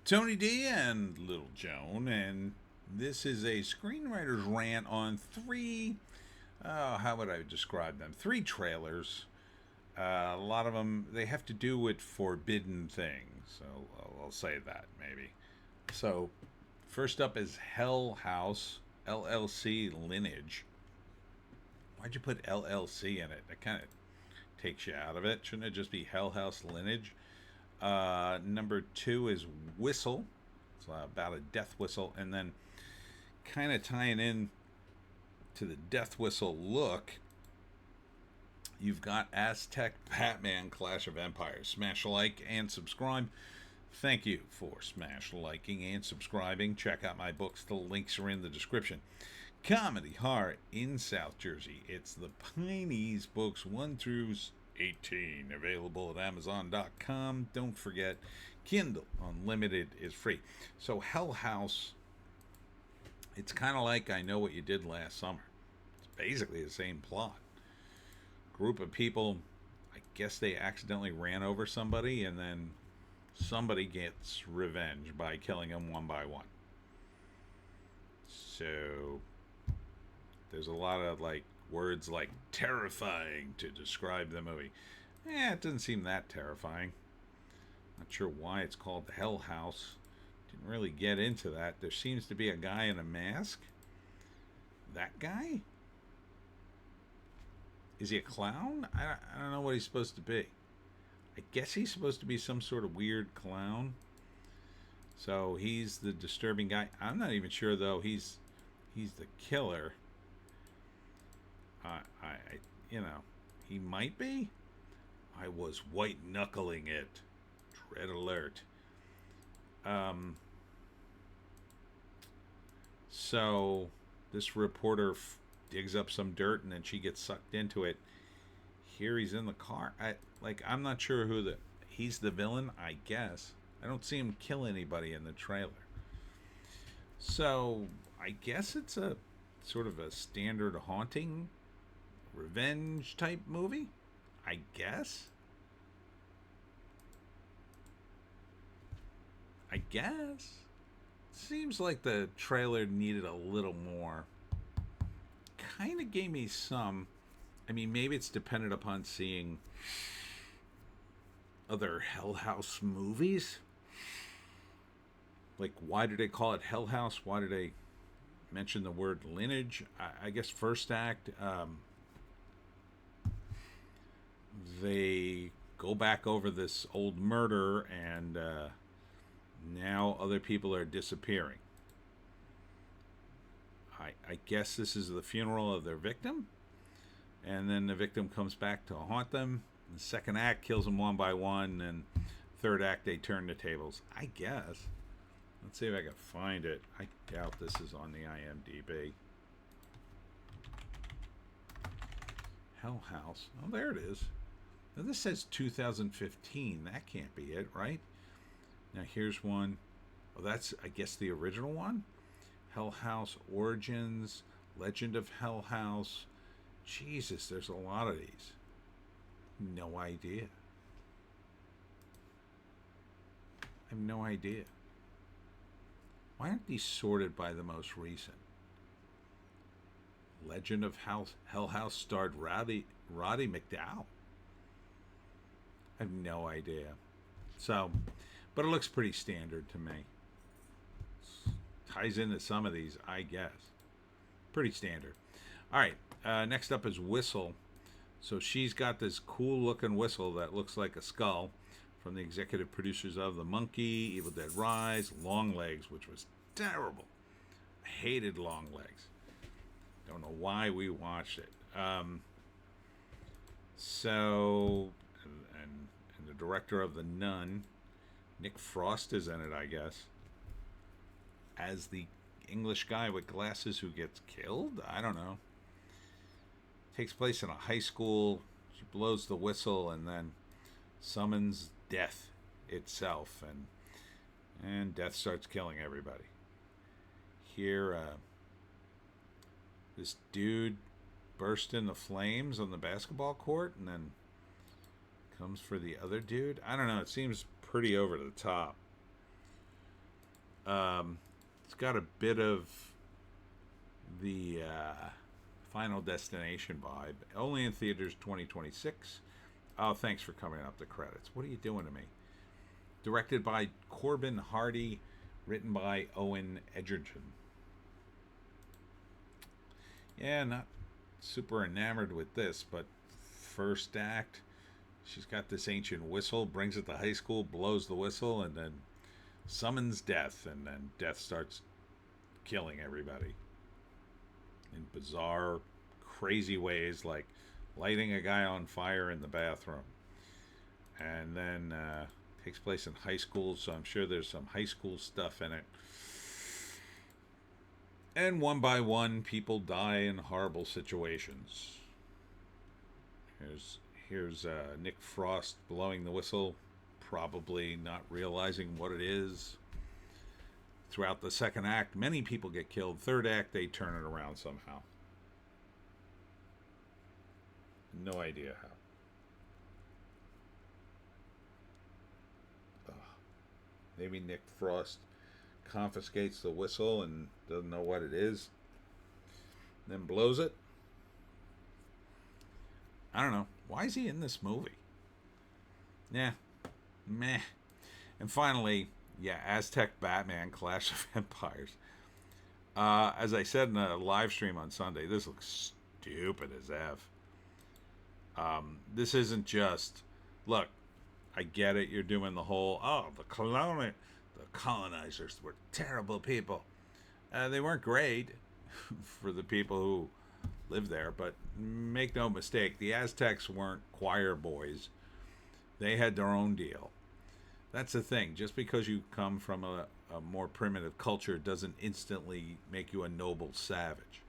Tony D and Little Joan, and this is a screenwriter's rant on three. How would I describe them? Three trailers. A lot of them they have to do with forbidden things, so I'll say that maybe. So, first up is Hell House LLC Lineage. Why'd you put LLC in it? That kind of takes you out of it. Shouldn't it just be Hell House Lineage? Number two is Whistle. It's about a death whistle, and then kind of tying in to the death whistle look. You've got Aztec Batman Clash of Empires. Smash like and subscribe. Thank you for smash liking and subscribing. Check out my books. The links are in the description. Comedy horror in South Jersey. It's the Pineys books 1 through 18, available at Amazon.com. Don't forget, Kindle Unlimited is free. So Hell House, it's kind of like I Know What You Did Last Summer. It's basically the same plot. Group of people, I guess they accidentally ran over somebody, and then somebody gets revenge by killing them one by one. So there's a lot of words like terrifying to describe the movie. It doesn't seem that terrifying. Not sure why it's called Hell House. Didn't really get into that. There seems to be a guy in a mask. That guy? Is he a clown? I don't know what he's supposed to be. I guess he's supposed to be some sort of weird clown. So he's the disturbing guy. I'm not even sure though he's the killer. He might be. I was white knuckling it. Dread alert. So this reporter digs up some dirt and then she gets sucked into it. Here he's in the car. I'm not sure he's the villain, I guess. I don't see him kill anybody in the trailer. So I guess it's a sort of a standard haunting revenge type movie, I guess. Seems like the trailer needed a little more. Kind of gave me some. I mean, maybe it's dependent upon seeing other Hell House movies. Why do they call it Hell House? Why do they mention the word lineage? I guess first act, they go back over this old murder, and now other people are disappearing. I guess this is the funeral of their victim, and then the victim comes back to haunt them. The second act kills them one by one, and third act they turn the tables, I guess. Let's see if I can find it. I doubt this is on the IMDb. Hell House. Oh, there it is. Now this says 2015. That can't be it, right? Now here's one. Oh, that's, I guess, the original one. Hell House Origins, Legend of Hell House. Jesus, there's a lot of these. No idea. I have no idea. Why aren't these sorted by the most recent? Legend of Hell House starred Roddy McDowell. I have no idea. So, but it looks pretty standard to me. Ties into some of these, I guess. Pretty standard. All right, next up is Whistle. So she's got this cool looking whistle that looks like a skull, from the executive producers of The Monkey, Evil Dead Rise, Long Legs, which was terrible. I hated Long Legs. Don't know why we watched it. And the director of The Nun, Nick Frost, is in it, I guess, as the English guy with glasses who gets killed. I don't know. Takes place in a high school. She blows the whistle and then summons death itself, and death starts killing everybody. Here, this dude burst into flames on the basketball court and then comes for the other dude. I don't know. It seems pretty over the top. It's got a bit of the Final Destination vibe. Only in theaters 2026. Oh, thanks for coming up the credits. What are you doing to me? Directed by Corbin Hardy, written by Owen Edgerton. Yeah, not super enamored with this, but first act, she's got this ancient whistle, brings it to high school, blows the whistle, and then summons death, and then death starts killing everybody in bizarre, crazy ways, like lighting a guy on fire in the bathroom. And then takes place in high school, so I'm sure there's some high school stuff in it. And one by one, people die in horrible situations. Here's Nick Frost blowing the whistle, probably not realizing what it is. Throughout the second act, many people get killed. Third act, they turn it around somehow. No idea how. Maybe Nick Frost confiscates the whistle and doesn't know what it is, then blows it. I don't know. Why is he in this movie? Yeah, meh. And finally, yeah, Aztec Batman Clash of Empires. As I said in a live stream on Sunday, this looks stupid as F. This isn't just, look, I get it, you're doing the whole, the colonizers were terrible people. They weren't great for the people who lived there, but make no mistake, the Aztecs weren't choir boys. They had their own deal. That's the thing. Just because you come from a more primitive culture doesn't instantly make you a noble savage.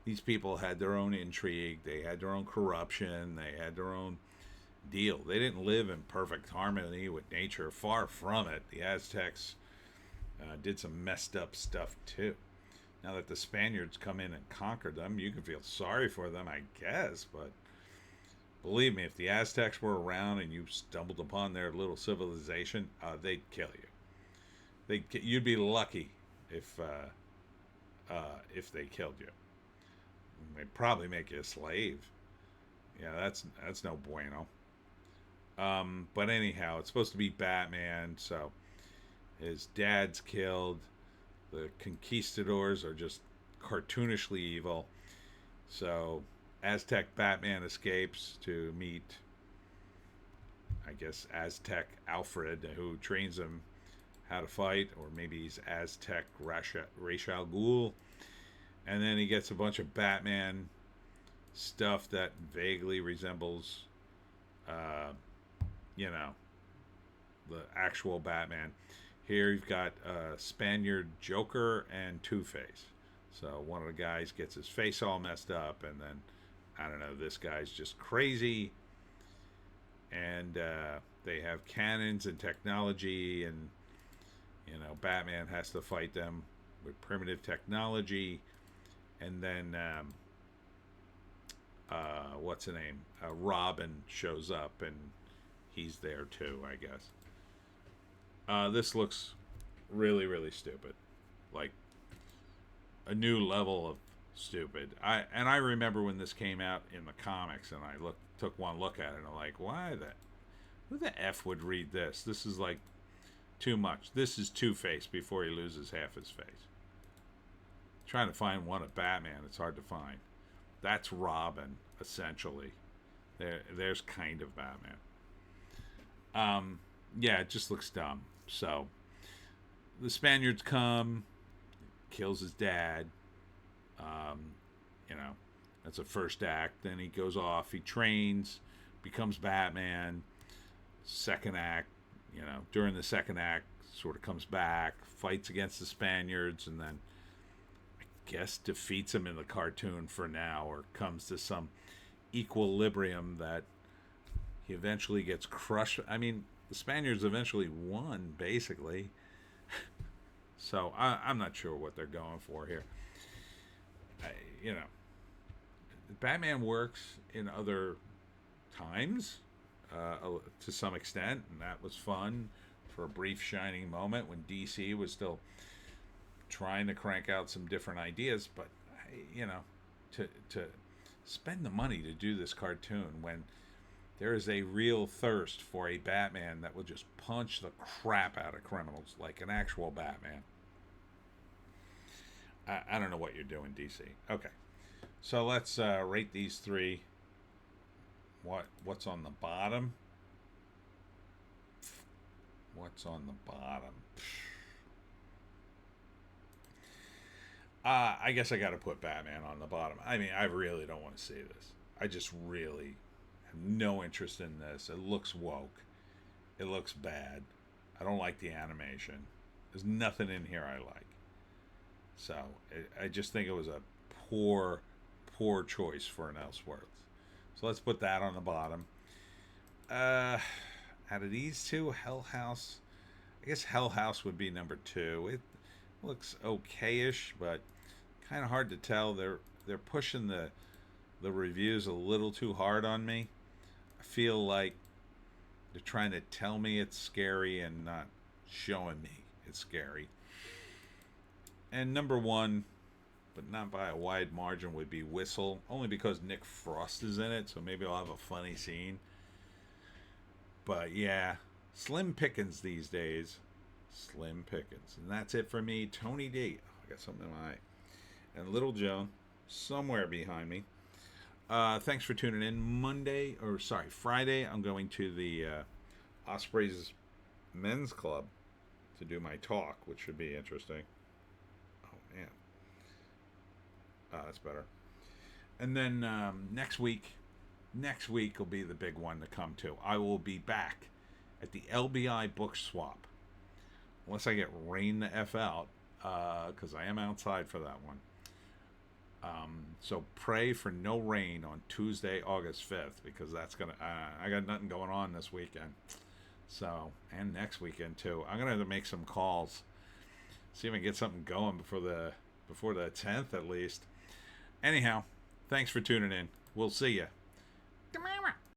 These people had their own intrigue. They had their own corruption. They had their own deal. They didn't live in perfect harmony with nature. Far from it. The Aztecs did some messed up stuff too. Now that the Spaniards come in and conquered them, you can feel sorry for them, I guess, but believe me, if the Aztecs were around and you stumbled upon their little civilization, they'd kill you. You'd be lucky if they killed you. They'd probably make you a slave. Yeah, that's no bueno. But anyhow, it's supposed to be Batman, so his dad's killed. The conquistadors are just cartoonishly evil. So Aztec Batman escapes to meet, I guess, Aztec Alfred, who trains him how to fight, or maybe he's Aztec Ra's al Ghul. And then he gets a bunch of Batman stuff that vaguely resembles, the actual Batman. Here you've got Spaniard Joker and Two-Face. So one of the guys gets his face all messed up, and then, I don't know, this guy's just crazy. And they have cannons and technology, and, Batman has to fight them with primitive technology. And then, what's the name? Robin shows up, and he's there too, I guess. This looks really, really stupid. Like, a new level of stupid. I remember when this came out in the comics, and I took one look at it, and I'm like, who the F would read this? This is like too much. This is Two-Face before he loses half his face. Trying to find one of Batman, it's hard to find. That's Robin, essentially. There's kind of Batman. Yeah, it just looks dumb. So, the Spaniards come, kills his dad. That's a first act. Then he goes off, he trains, becomes Batman. Second act, during the second act, sort of comes back, fights against the Spaniards, and then I guess defeats them in the cartoon for now, or comes to some equilibrium that he eventually gets crushed. I mean, the Spaniards eventually won, basically. So I'm not sure what they're going for here. Batman works in other times to some extent, and that was fun for a brief shining moment when DC was still trying to crank out some different ideas. But you know, to spend the money to do this cartoon when there is a real thirst for a Batman that will just punch the crap out of criminals like an actual Batman. I don't know what you're doing, DC. Okay, so let's rate these three. What's on the bottom? What's on the bottom? I guess I got to put Batman on the bottom. I mean, I really don't want to see this. I just really have no interest in this. It looks woke. It looks bad. I don't like the animation. There's nothing in here I like. So I just think it was a poor choice for an Elseworlds. So let's put that on the bottom. Out of these two, Hell House, I guess Hell House would be number 2. It looks okay-ish, but kind of hard to tell. They're pushing the reviews a little too hard on me. I feel like they're trying to tell me it's scary and not showing me it's scary. And number 1, but not by a wide margin, would be Whistle, only because Nick Frost is in it, so maybe I'll have a funny scene. But yeah, slim pickings these days. Slim pickings. And that's it for me. Tony D. Oh, I got something in my eye. And Little Joan, somewhere behind me. Thanks for tuning in. Friday, I'm going to the Ospreys Men's Club to do my talk, which should be interesting. Oh, man. That's better. And then next week will be the big one to come to. I will be back at the LBI book swap. Unless I get rained the F out, because I am outside for that one. So pray for no rain on Tuesday, August 5th, because that's going to... I got nothing going on this weekend. So, and next weekend, too. I'm going to have to make some calls. See if I can get something going before the 10th, at least. Anyhow, thanks for tuning in. We'll see you.